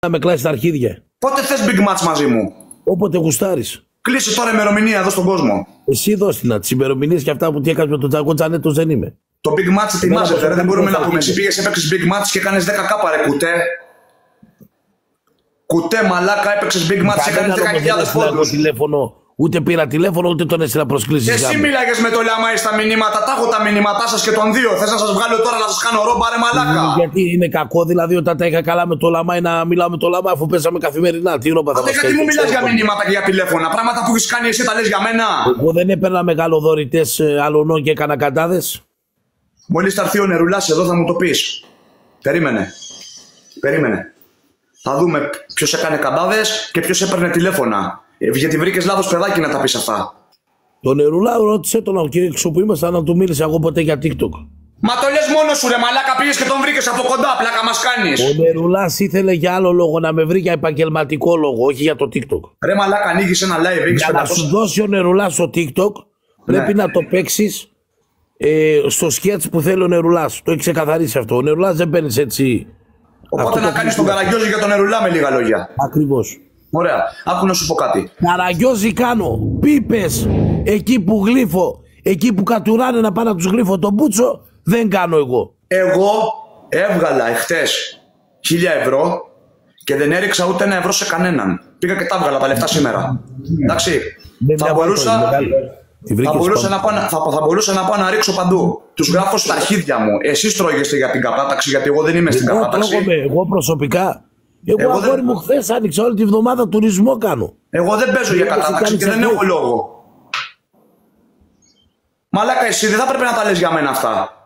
να με κλάσει τα αρχίδια. Πότε θες big match μαζί μου? Όποτε γουστάρεις. Κλείσε τώρα ημερομηνία εδώ στον κόσμο. Εσύ δώσ' την, τις ημερομηνίες και αυτά που τι έκανες με τον Τζακό Τζανέτος δεν είμαι. Το big match ετοιμάζεται, δεν μπορούμε να πούμε. Εσύ πήγες, έπαιξες big match και έκανες 10k ρε κουτέ. Κουτέ μαλάκα, έπαιξες big match και έκανες 10.000 πόντους. Ούτε πήρα τηλέφωνο, ούτε τον έστειλα προσκλήσεις. Εσύ μίλαγες με το Λαμάι στα μηνύματα, τα έχω τα μηνύματά σας και των δύο. Θες να σας βγάλω τώρα να σας κάνω ρόμπα ρε μαλάκα? Γιατί είναι κακό δηλαδή όταν τα είχα καλά με το Λαμάι να μιλάω με το Λαμάι αφού παίζαμε καθημερινά. Τι ρόμπα θα μας γιατί μου μιλάς για μηνύματα και για τηλέφωνα? Πράγματα που έχεις κάνει εσύ τα λες για μένα. Εγώ δεν έπαιρνα μεγαλοδωρητές αλωνών και έκανα καντάδες. Μόλις θα έρθει ο Νερουλάς εδώ θα μου το πεις. Περίμενε. Θα δούμε ποιος έκανε καντάδες και ποιος έπαιρνε τηλέφωνα. Γιατί βρήκες λάθος παιδάκι να τα πεις αυτά. Το Νερουλά ρώτησε τον Αουκύριξο που ήμασταν να του μίλησα εγώ ποτέ για TikTok. Μα το λες μόνος σου ρε μαλάκα, πήγες και τον βρήκες από κοντά, πλάκα μας κάνεις. Ο Νερουλάς ήθελε για άλλο λόγο, να με βρει για επαγγελματικό λόγο, όχι για το TikTok. Ρε μαλάκα, ανοίγεις ένα live, έχεις 500. Για να σου δώσει ο Νερουλάς στο TikTok πρέπει να το παίξεις στο σκέτς που θέλει ο Νερουλάς. Το έχει ξεκαθαρίσει αυτό. Ο Νερουλάς δεν παίρνει έτσι. Οπότε να κάνεις τον Καραγκιόζη για τον Νερουλά με λίγα λόγια. Ακριβώς. Ωραία, άκου να σου πω κάτι. Καραγκιόζη κάνω, πίπες, εκεί που γλύφω, εκεί που κατουράνε να πάνε να τους γλύφω τον μπούτσο, δεν κάνω εγώ. Εγώ έβγαλα εχθές 1.000 ευρώ και δεν έριξα ούτε ένα ευρώ σε κανέναν. Πήγα και τα έβγαλα τα λεφτά σήμερα. Εντάξει, θα μπορούσα να πάω να ρίξω παντού. Τους γράφω στα αρχίδια μου. Εσείς τρώγεστε για την κατάταξη, γιατί εγώ δεν είμαι στην κατάταξη. Εγώ προσωπικά. Εγώ αγόρι μου χθες άνοιξα όλη τη βδομάδα τουρισμό κάνω. Εγώ δεν παίζω για κατάταξη και δεν έχω λόγο. Μαλάκα εσύ δεν θα πρέπει να τα λες για μένα αυτά.